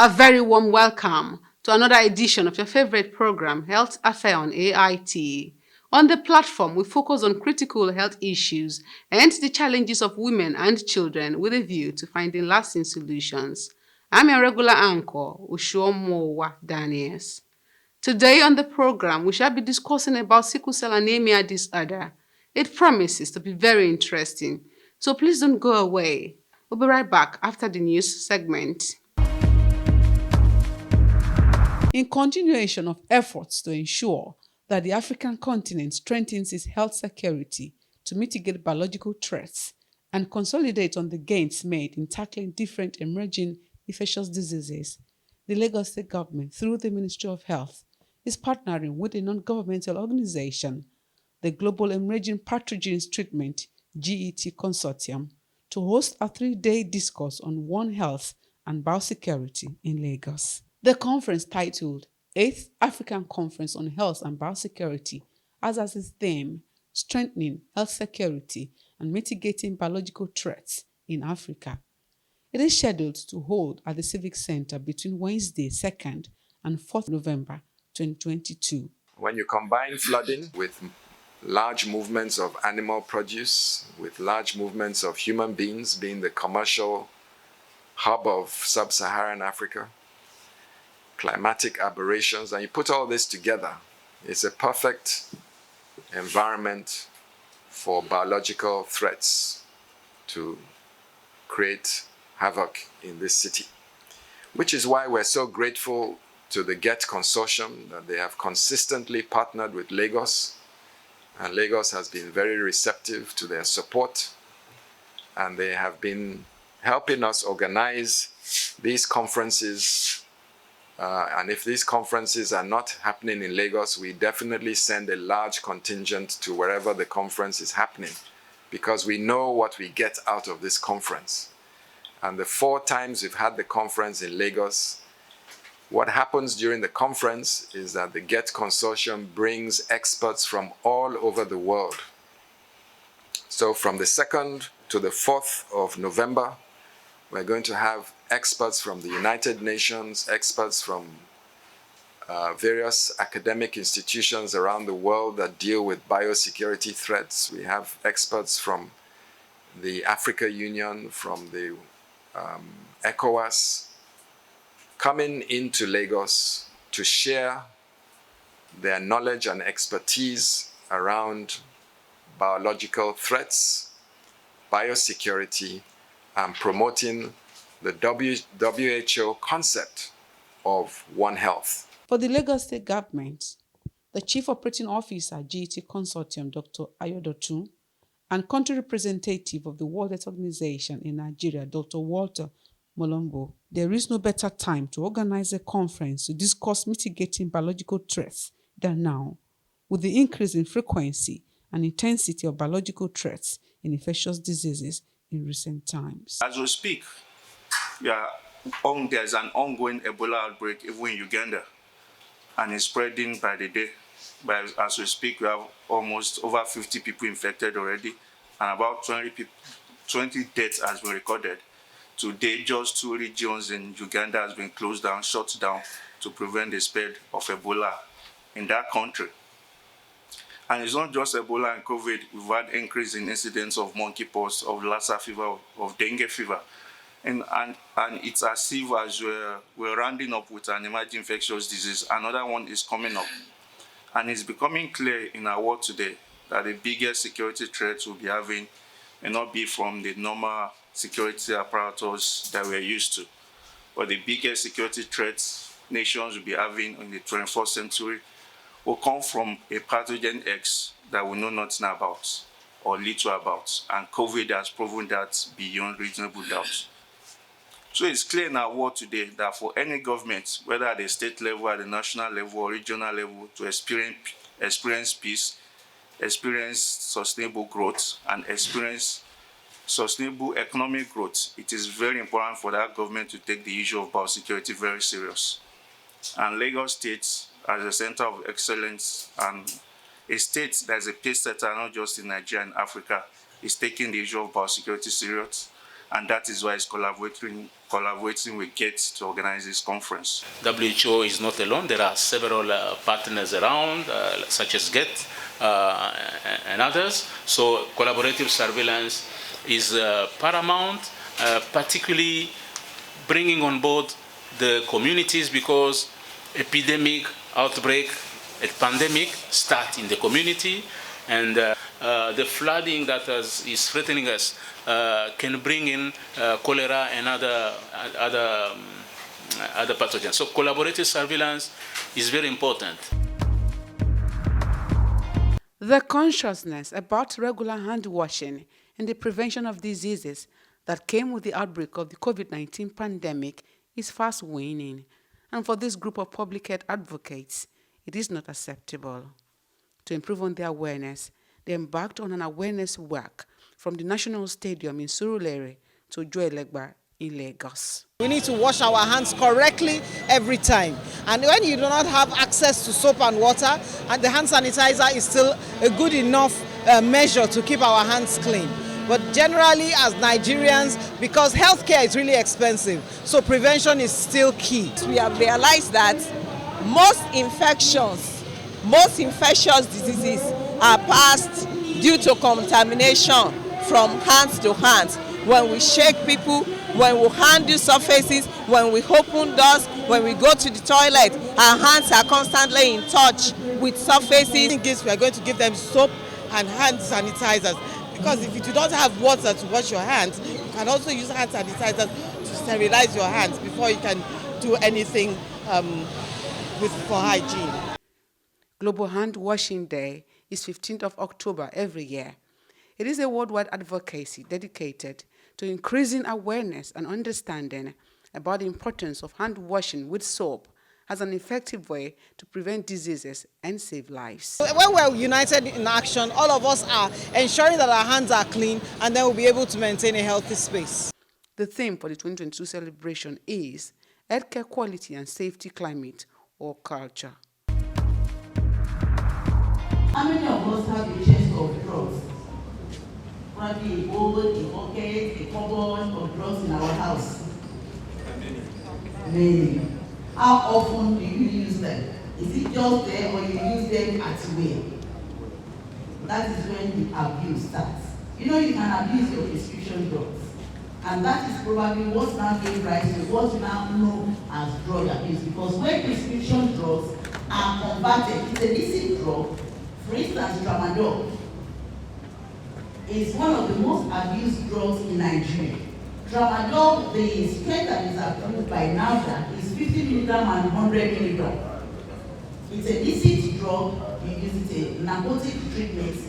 A very warm welcome to another edition of your favorite program, Health Affair on AIT. On the platform, we focus on critical health issues and the challenges of women and children with a view to finding lasting solutions. I'm your regular anchor, Ushuomowa Daniels. Today on the program, we shall be discussing about sickle cell anemia disorder. It promises to be very interesting, so please don't go away. We'll be right back after the news segment. In continuation of efforts to ensure that the African continent strengthens its health security to mitigate biological threats and consolidate on the gains made in tackling different emerging infectious diseases, the Lagos State government, through the Ministry of Health, is partnering with a non-governmental organization, the Global Emerging Pathogens Treatment (GET) Consortium, to host a 3-day discourse on One Health and Biosecurity in Lagos. The conference, titled 8th African Conference on Health and Biosecurity, has as its theme Strengthening Health Security and Mitigating Biological Threats in Africa. It is scheduled to hold at the Civic Center between Wednesday 2nd and 4th November 2022. When you combine flooding with large movements of animal produce, with large movements of human beings being the commercial hub of sub-Saharan Africa, climatic aberrations, and you put all this together, it's a perfect environment for biological threats to create havoc in this city. Which is why we're so grateful to the GET Consortium that they have consistently partnered with Lagos, and Lagos has been very receptive to their support, and they have been helping us organize these conferences. And if these conferences are not happening in Lagos, we definitely send a large contingent to wherever the conference is happening, because we know what we get out of this conference. And the 4 times we've had the conference in Lagos, what happens during the conference is that the GET Consortium brings experts from all over the world. So from the 2nd to the 4th of November, we're going to have experts from the United Nations, experts from various academic institutions around the world that deal with biosecurity threats. We have experts from the Africa Union, from the ECOWAS, coming into Lagos to share their knowledge and expertise around biological threats, biosecurity, and promoting the WHO concept of One Health. For the Lagos State government, the Chief Operating Officer, GET Consortium, Dr. Ayodotun, and country representative of the World Health Organization in Nigeria, Dr. Walter Molombo, there is no better time to organize a conference to discuss mitigating biological threats than now, with the increase in frequency and intensity of biological threats in infectious diseases in recent times. As we speak, there's an ongoing Ebola outbreak even in Uganda, and it's spreading by the day. But as we speak, we have almost over 50 people infected already, and about 20 deaths has been recorded. Today, just 2 regions in Uganda has been closed down, shut down to prevent the spread of Ebola in that country. And it's not just Ebola and COVID. We've had increase in incidents of monkeypox, of Lassa fever, of dengue fever. And it's as if as we're rounding up with an emerging infectious disease, another one is coming up. And it's becoming clear in our world today that the biggest security threats we'll be having may not be from the normal security apparatus that we're used to, but the biggest security threats nations will be having in the 21st century will come from a pathogen X that we know nothing about or little about, and COVID has proven that beyond reasonable doubt. So it's clear in our world today that for any government, whether at the state level, at the national level, or regional level, to experience peace, experience sustainable growth, and experience sustainable economic growth, it is very important for that government to take the issue of biosecurity very serious. And Lagos State, as a center of excellence and a state that is a pace setter, not just in Nigeria and Africa, is taking the issue of biosecurity serious. and that is why it's collaborating with GATE to organize this conference. WHO is not alone. There are several partners around, such as GATE and others. So collaborative surveillance is paramount, particularly bringing on board the communities, because epidemic, outbreak, a pandemic start in the community, and the flooding that is threatening us can bring in cholera and other pathogens. So collaborative surveillance is very important. The consciousness about regular hand washing and the prevention of diseases that came with the outbreak of the COVID-19 pandemic is fast waning, and for this group of public health advocates, it is not acceptable. To improve on their awareness, they embarked on an awareness work from the National Stadium in Surulere to Ojuelegba in Lagos. We need to wash our hands correctly every time. And when you do not have access to soap and water, and the hand sanitizer is still a good enough measure to keep our hands clean. But generally, as Nigerians, because healthcare is really expensive, so prevention is still key. We have realized that most infectious diseases are passed due to contamination from hands to hands. When we shake people, when we handle surfaces, when we open doors, when we go to the toilet, our hands are constantly in touch with surfaces. We are going to give them soap and hand sanitizers, because if you do not have water to wash your hands, you can also use hand sanitizers to sterilize your hands before you can do anything for hygiene. Global Hand Washing Day is 15th of October every year. It is a worldwide advocacy dedicated to increasing awareness and understanding about the importance of hand washing with soap as an effective way to prevent diseases and save lives. When we're united in action, all of us are ensuring that our hands are clean, and then we'll be able to maintain a healthy space. The theme for the 2022 celebration is Healthcare Quality and Safety Climate or Culture. How many of us have a chest of drugs? Probably a bowl, a bucket, a cupboard of drugs in our house. Many. How often do you use them? Is it just there, or you use them at will? That is when the abuse starts. You know, you can abuse your prescription drugs, and that is probably what now gave rise to what we now know as drug abuse. Because when prescription drugs are converted, it's a illicit drug. For instance, tramadol is one of the most abused drugs in Nigeria. Tramadol, the strength that is approved by NAFDAC is 50 milligram and 100 milligram. It's a illicit drug. You use it in narcotic treatments,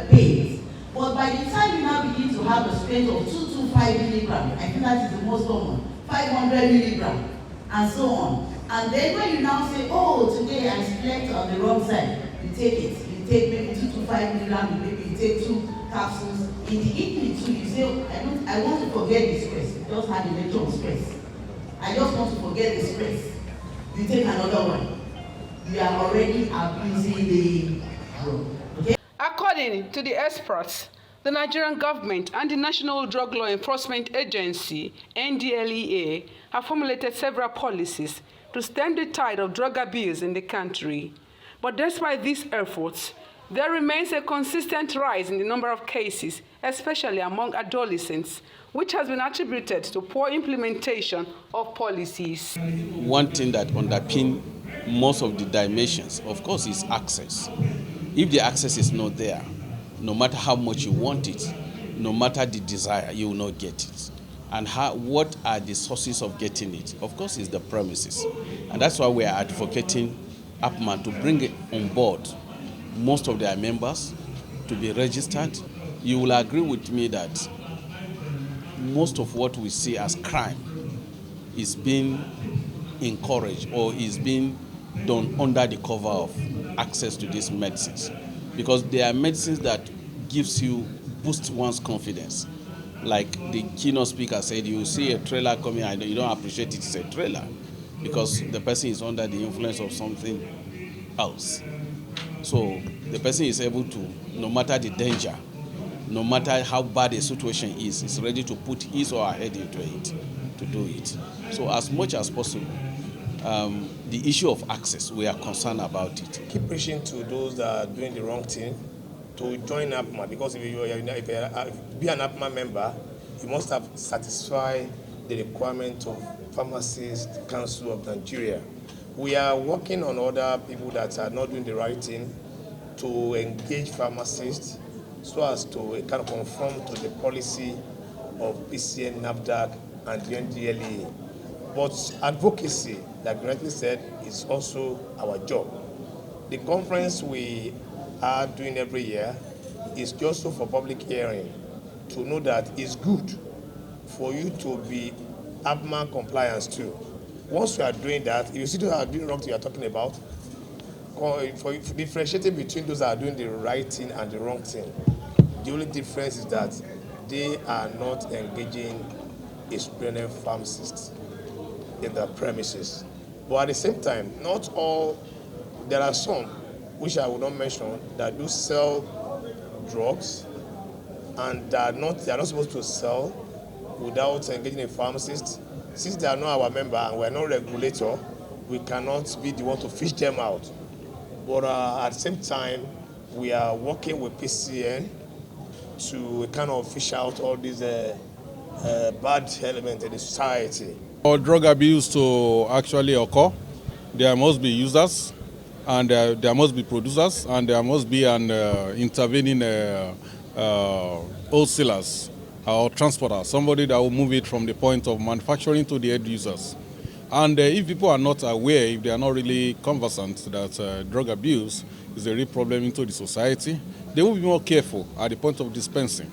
pains. But by the time you now begin to have a strength of 225 milligram, I think that is the most common, 500 milligram, and so on. And then when you now say, oh, today I slept on the wrong side, you take it. You take maybe 225 milligram, maybe you take 2 capsules. In the evening too, you say, I want to forget the stress. You just had a lecture on stress. I just want to forget the stress. You take another one. You are already abusing the drug. Okay? According to the experts, the Nigerian government and the National Drug Law Enforcement Agency, NDLEA, have formulated several policies to stem the tide of drug abuse in the country. But despite these efforts, there remains a consistent rise in the number of cases, especially among adolescents, which has been attributed to poor implementation of policies. One thing that underpins most of the dimensions, of course, is access. If the access is not there, no matter how much you want it, no matter the desire, you will not get it. And what are the sources of getting it? Of course, it's the premises. And that's why we are advocating APMAN to bring it on board most of their members to be registered. You will agree with me that most of what we see as crime is being encouraged or is being done under the cover of access to these medicines, because they are medicines that boost one's confidence. Like the keynote speaker said, you see a trailer coming and you don't appreciate it's a trailer because the person is under the influence of something else. So the person is able to, no matter the danger, no matter how bad a situation is ready to put his or her head into it to do it. So as much as possible, the issue of access, we are concerned about it. Keep preaching to those that are doing the wrong thing to join APMA, because if you be an APMA member, you must have satisfied the requirement of Pharmacists Council of Nigeria. We are working on other people that are not doing the right thing to engage pharmacists so as to kind of conform to the policy of PCN, NAFDAC, and the NDLEA. But advocacy, like rightly said, is also our job. The conference we are doing every year is just so for public hearing, to know that it's good for you to be APMA compliance too. Once you are doing that, if you see those that are doing wrong thing you are talking about, for differentiating between those that are doing the right thing and the wrong thing, the only difference is that they are not engaging a superior pharmacist in their premises. But at the same time, not all, there are some, which I will not mention, that do sell drugs and they are not supposed to sell without engaging a pharmacist. Since they are not our member and we are not regulator, we cannot be the one to fish them out. But at the same time, we are working with PCN to kind of fish out all these bad elements in the society. For drug abuse to actually occur, there must be users, and there must be producers, and there must be an intervening wholesalers or transporter, somebody that will move it from the point of manufacturing to the end users. And if people are not aware, if they are not really conversant that drug abuse is a real problem into the society, they will be more careful at the point of dispensing.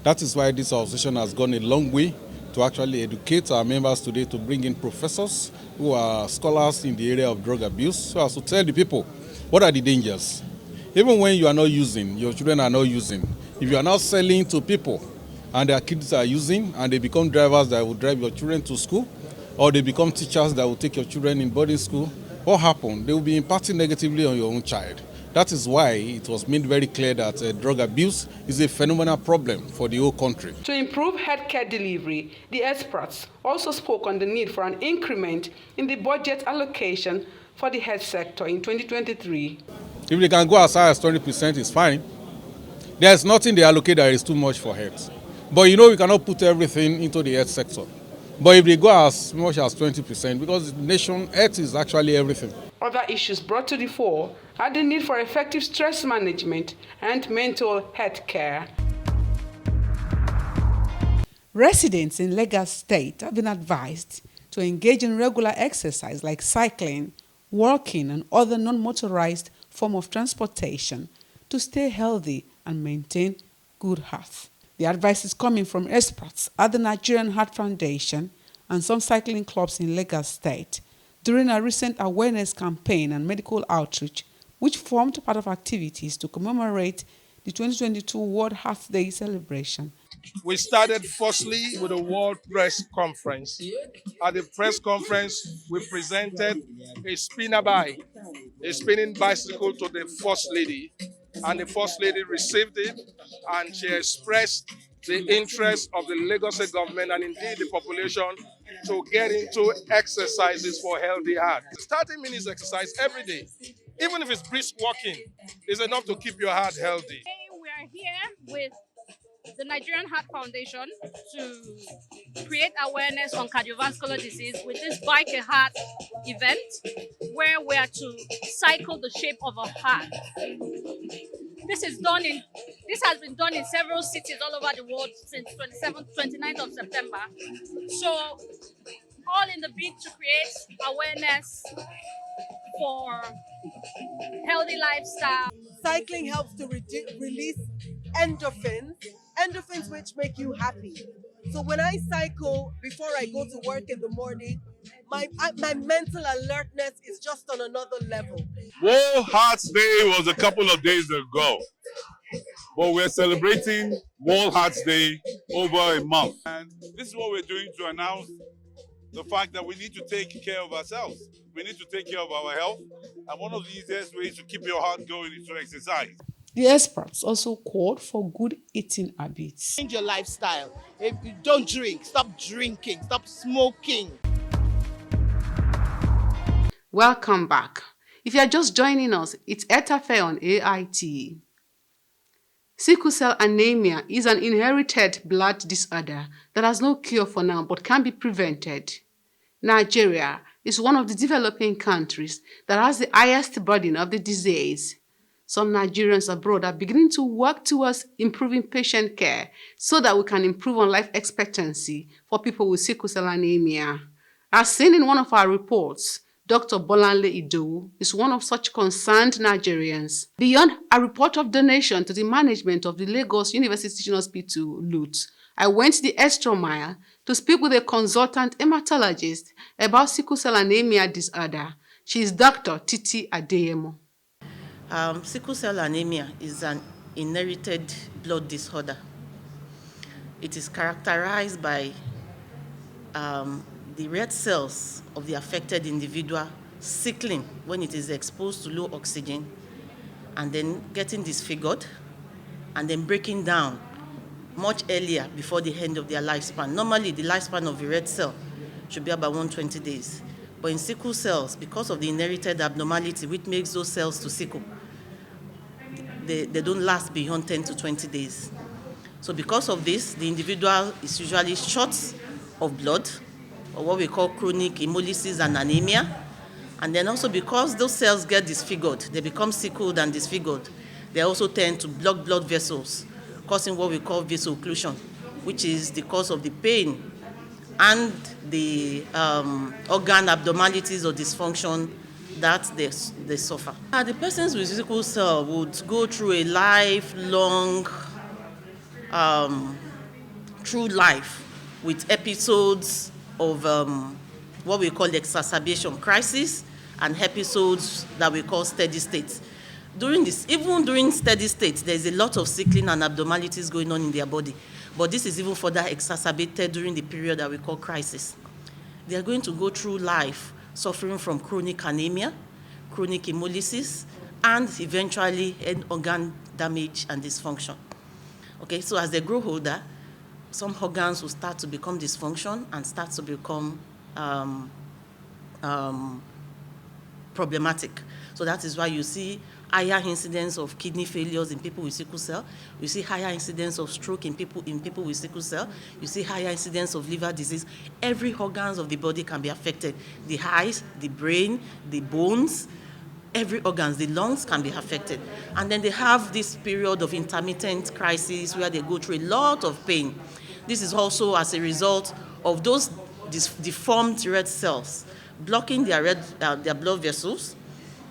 That is why this association has gone a long way to actually educate our members today, to bring in professors who are scholars in the area of drug abuse, so as to tell the people what are the dangers. Even when you are not using, your children are not using, if you are not selling to people and their kids are using and they become drivers that will drive your children to school, or they become teachers that will take your children in boarding school, what happened? They will be impacting negatively on your own child. That is why it was made very clear that drug abuse is a phenomenal problem for the whole country. To improve healthcare delivery, the experts also spoke on the need for an increment in the budget allocation for the health sector in 2023. If they can go as high as 20%, it's fine. There's nothing they allocate that is too much for health. But you know, we cannot put everything into the health sector. But if they go as much as 20%, because the nation, health is actually everything. Other issues brought to the fore are the need for effective stress management and mental health care. Residents in Lagos State have been advised to engage in regular exercise like cycling, walking, and other non-motorized form of transportation to stay healthy and maintain good health. The advice is coming from experts at the Nigerian Heart Foundation and some cycling clubs in Lagos State during a recent awareness campaign and medical outreach, which formed part of activities to commemorate the 2022 World Heart Day celebration. We started firstly with a World Press Conference. At the press conference, we presented a spinner bike, a spinning bicycle to the First Lady, and the First Lady received it, and she expressed the interest of the Lagos State government and indeed the population to get into exercises for healthy heart. 30 minutes exercise every day, even if it's brisk walking, is enough to keep your heart healthy. We are here with the Nigerian Heart Foundation to create awareness on cardiovascular disease with this Bike a Heart event, where we are to cycle the shape of a heart. This has been done in several cities all over the world since 29th of September. So, all in the bid to create awareness for healthy lifestyle. Cycling helps to release endorphins which make you happy. So when I cycle before I go to work in the morning, my mental alertness is just on another level. World Heart Day was a couple of days ago, but we're celebrating World Heart Day over a month. And this is what we're doing to announce the fact that we need to take care of ourselves. We need to take care of our health. And one of the easiest ways to keep your heart going is to exercise. The experts also called for good eating habits. Change your lifestyle. If you don't drink, stop drinking, stop smoking. Welcome back. If you are just joining us, it's Etafe on AIT. Sickle cell anemia is an inherited blood disorder that has no cure for now but can be prevented. Nigeria is one of the developing countries that has the highest burden of the disease. Some Nigerians abroad are beginning to work towards improving patient care so that we can improve on life expectancy for people with sickle cell anemia. As seen in one of our reports, Dr. Bolanle Idowu is one of such concerned Nigerians. Beyond a report of donation to the management of the Lagos University Teaching Hospital, LUT, I went the extra mile to speak with a consultant hematologist about sickle cell anemia disorder. She is Dr. Titi Adeyemo. Sickle cell anemia is an inherited blood disorder. It is characterized by the red cells of the affected individual sickling when it is exposed to low oxygen, and then getting disfigured, and then breaking down much earlier before the end of their lifespan. Normally, the lifespan of a red cell should be about 120 days. But in sickle cells, because of the inherited abnormality which makes those cells to sickle, they don't last beyond 10 to 20 days. So because of this, the individual is usually short of blood, or what we call chronic hemolysis and anemia. And then also because those cells get disfigured, they become sickled and disfigured, they also tend to block blood vessels, causing what we call vaso-occlusion, which is the cause of the pain and the organ abnormalities or dysfunction that they suffer. The persons with sickle cell would go through a lifelong, true life with episodes of what we call exacerbation crisis and episodes that we call steady state. Even during steady state, there's a lot of sickling and abnormalities going on in their body. But this is even further exacerbated during the period that we call crisis. They are going to go through life suffering from chronic anemia, chronic hemolysis, and eventually end organ damage and dysfunction. Okay, so as they grow older, some organs will start to become dysfunction and start to become problematic. So that is why you see higher incidence of kidney failures in people with sickle cell. You see higher incidence of stroke in people with sickle cell. You see higher incidence of liver disease. Every organs of the body can be affected. The eyes, the brain, the bones, every organs, the lungs can be affected. And then they have this period of intermittent crisis where they go through a lot of pain. This is also as a result of those deformed red cells blocking their blood vessels,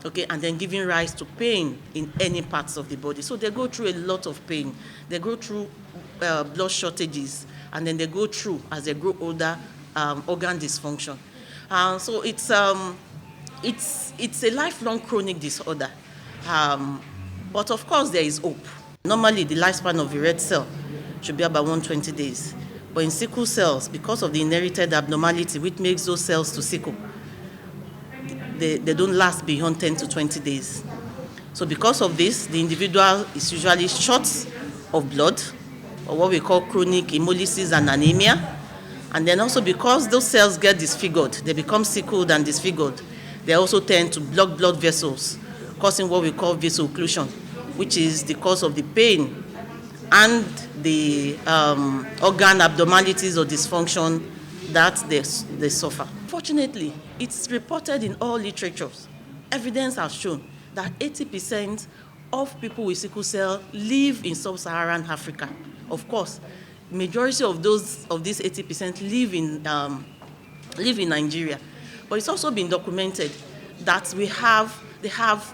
okay, and then giving rise to pain in any parts of the body. So they go through a lot of pain. They go through blood shortages, and then they go through, as they grow older, organ dysfunction. So it's a lifelong chronic disorder. But of course, there is hope. Normally, the lifespan of a red cell should be about 120 days. But in sickle cells, because of the inherited abnormality which makes those cells to sickle, they don't last beyond 10 to 20 days. So because of this, the individual is usually short of blood, or what we call chronic hemolysis and anemia. And then also because those cells get disfigured, they become sickled and disfigured, they also tend to block blood vessels, causing what we call vaso-occlusion, which is the cause of the pain and the organ abnormalities or dysfunction that they suffer. Fortunately, it's reported in all literatures. Evidence has shown that 80% of people with sickle cell live in sub-Saharan Africa. Of course, majority of these 80% live in Nigeria. But it's also been documented that they have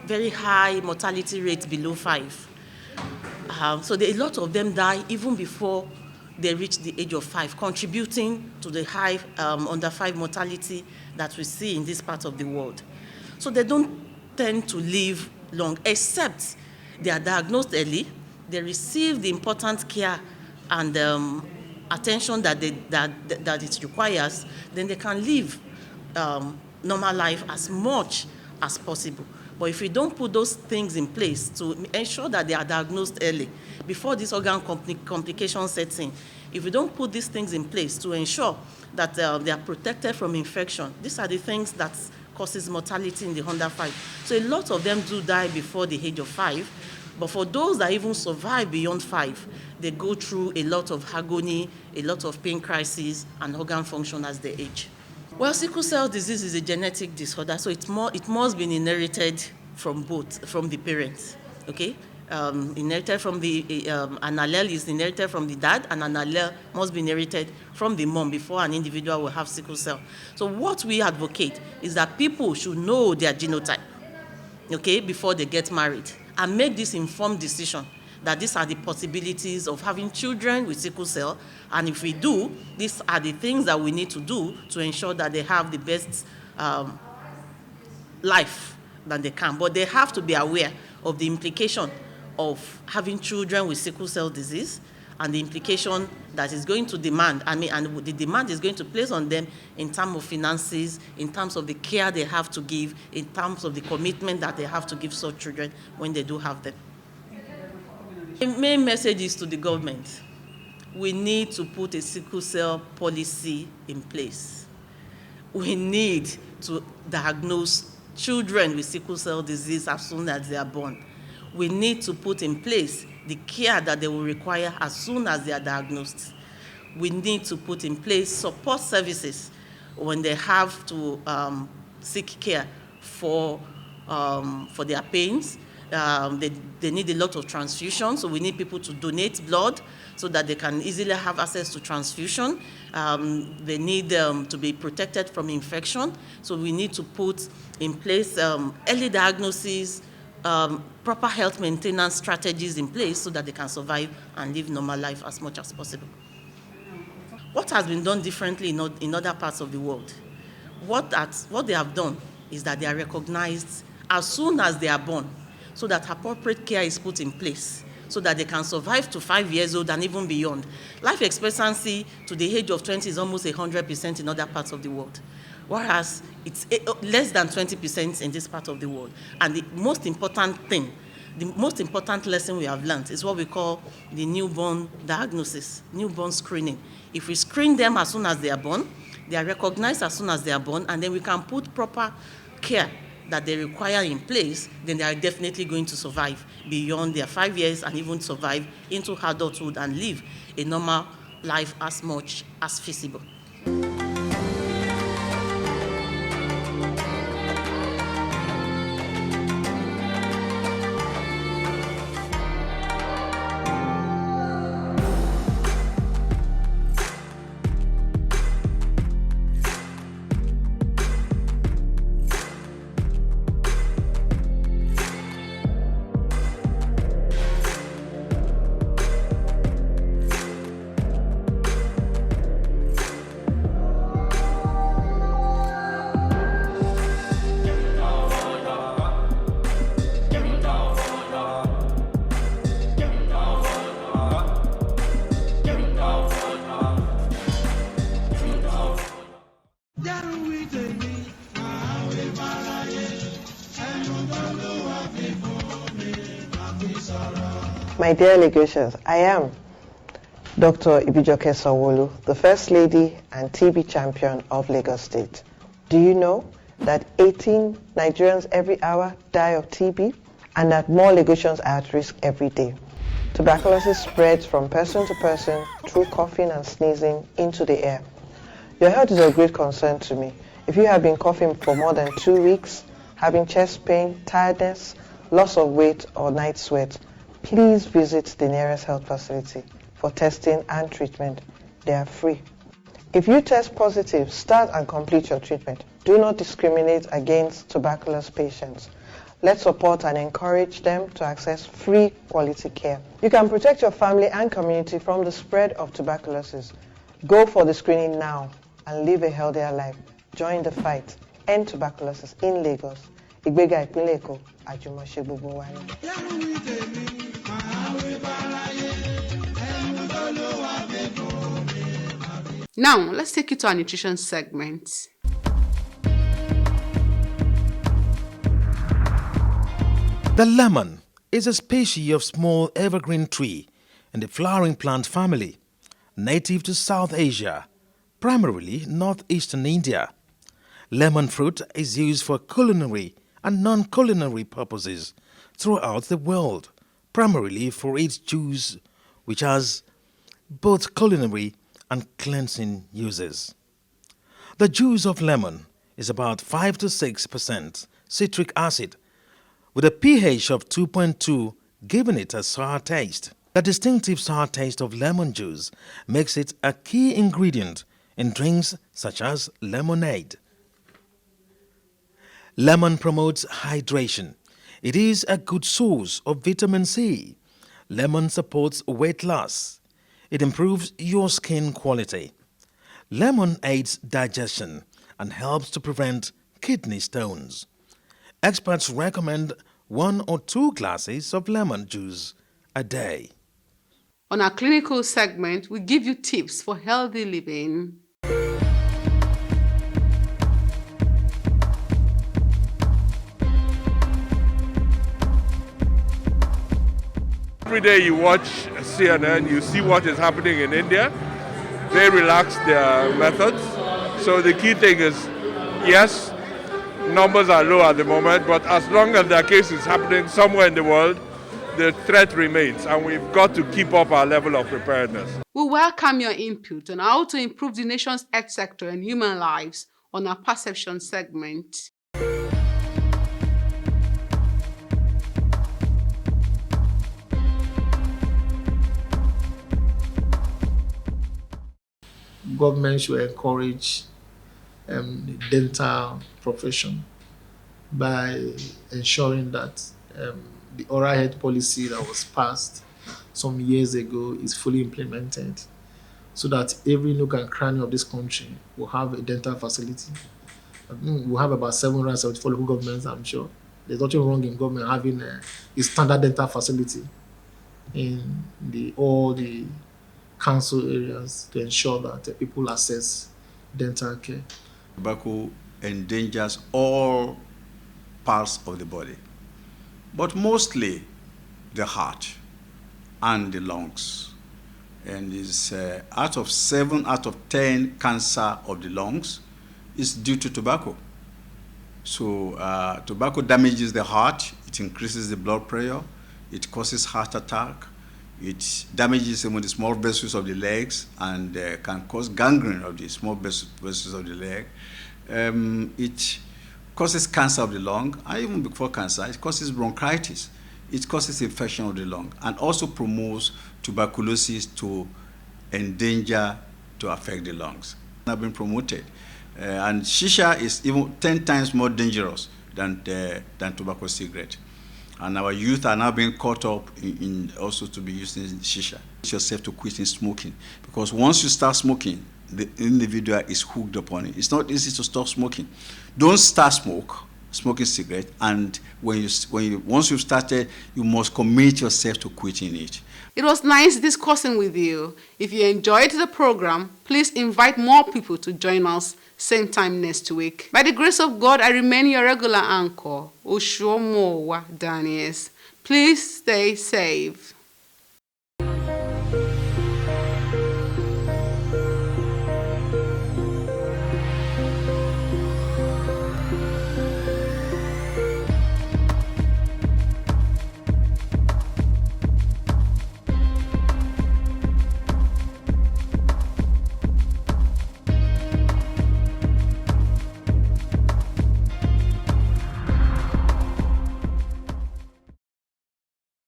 very high mortality rates below 5. So a lot of them die even before they reach the age of 5, contributing to the high under 5 mortality that we see in this part of the world. So they don't tend to live long, except they are diagnosed early, they receive the important care and attention that it requires, then they can live normal life as much as possible. But if we don't put those things in place to ensure that they are diagnosed early, before this organ complication sets in, if we don't put these things in place to ensure that they are protected from infection, these are the things that causes mortality in the under 5. So a lot of them do die before the age of 5, but for those that even survive beyond 5, they go through a lot of agony, a lot of pain crises, and organ function as they age. Well, sickle cell disease is a genetic disorder, so it must be inherited from the parents, okay? Inherited from an allele is inherited from the dad, and an allele must be inherited from the mom before an individual will have sickle cell. So what we advocate is that people should know their genotype, okay, before they get married, and make this informed decision that these are the possibilities of having children with sickle cell, and if we do, these are the things that we need to do to ensure that they have the best life that they can. But they have to be aware of the implication of having children with sickle cell disease and the implication that is going to demand, and the demand is going to place on them in terms of finances, in terms of the care they have to give, in terms of the commitment that they have to give such children when they do have them. The main message is to the government. We need to put a sickle cell policy in place. We need to diagnose children with sickle cell disease as soon as they are born. We need to put in place the care that they will require as soon as they are diagnosed. We need to put in place support services when they have to seek care for their pains. They need a lot of transfusion, so we need people to donate blood so that they can easily have access to transfusion. They need to be protected from infection, so we need to put in place early diagnosis, proper health maintenance strategies in place so that they can survive and live normal life as much as possible. What has been done differently in other parts of the world? What they have done is that they are recognized as soon as they are born, so that appropriate care is put in place, so that they can survive to 5 years old and even beyond. Life expectancy to the age of 20 is almost 100% in other parts of the world, whereas it's less than 20% in this part of the world. And the most important thing, the most important lesson we have learned is what we call the newborn diagnosis, newborn screening. If we screen them as soon as they are born, they are recognized as soon as they are born, and then we can put proper care that they require in place, then they are definitely going to survive beyond their 5 years and even survive into adulthood and live a normal life as much as feasible. My dear Legations, I am Dr. Ibijoke Sawolu, the First Lady and TB Champion of Lagos State. Do you know that 18 Nigerians every hour die of TB and that more Lagosians are at risk every day? Tuberculosis spreads from person to person through coughing and sneezing into the air. Your health is a great concern to me. If you have been coughing for more than 2 weeks, having chest pain, tiredness, loss of weight or night sweat, please visit the nearest health facility for testing and treatment. They are free. If you test positive, start and complete your treatment. Do not discriminate against tuberculosis patients. Let's support and encourage them to access free quality care. You can protect your family and community from the spread of tuberculosis. Go for the screening now and live a healthier life. Join the fight. End tuberculosis in Lagos. Igbega Ìpínlẹ̀ Èkó, àjùmọ̀ṣe gbogbo wa ni. Now, let's take you to our nutrition segment. The lemon is a species of small evergreen tree in the flowering plant family, native to South Asia, primarily northeastern India. Lemon fruit is used for culinary and non-culinary purposes throughout the world, primarily for its juice, which has both culinary and cleansing uses. The juice of lemon is about 5 to 6% citric acid, with a pH of 2.2 giving it a sour taste. The distinctive sour taste of lemon juice makes it a key ingredient in drinks such as lemonade. Lemon promotes hydration. It is a good source of vitamin C. Lemon supports weight loss. It improves your skin quality. Lemon aids digestion and helps to prevent kidney stones. Experts recommend 1 or 2 glasses of lemon juice a day. On our clinical segment, we give you tips for healthy living. Every day you watch CNN, you see what is happening in India. They relax their methods. So the key thing is, yes, numbers are low at the moment, but as long as there are cases happening somewhere in the world, the threat remains, and we've got to keep up our level of preparedness. We welcome your input on how to improve the nation's health sector and human lives on our perception segment. Government should encourage the dental profession by ensuring that the oral health policy that was passed some years ago is fully implemented, so that every nook and cranny of this country will have a dental facility. We'll have about 774 local governments, I'm sure. There's nothing wrong in government having a standard dental facility in all the council areas to ensure that people access dental care. Tobacco endangers all parts of the body, but mostly the heart and the lungs. And is out of 7 out of 10 cancer of the lungs is due to tobacco. So tobacco damages the heart, it increases the blood pressure, it causes heart attack, it damages some of the small vessels of the legs and can cause gangrene of the small vessels of the leg. It causes cancer of the lung, and even before cancer, it causes bronchitis. It causes infection of the lung, and also promotes tuberculosis to endanger to affect the lungs. Have been promoted, and shisha is even 10 times more dangerous than tobacco cigarette. And our youth are now being caught up in also to be using shisha. Teach yourself to quit smoking, because once you start smoking, the individual is hooked upon it. It's not easy to stop smoking. Don't start smoking cigarette, and once you've started, you must commit yourself to quitting it. It was nice discussing with you. If you enjoyed the program, please invite more people to join us same time next week. By the grace of God, I remain your regular anchor, Oshuomowa Daniels. Please stay safe.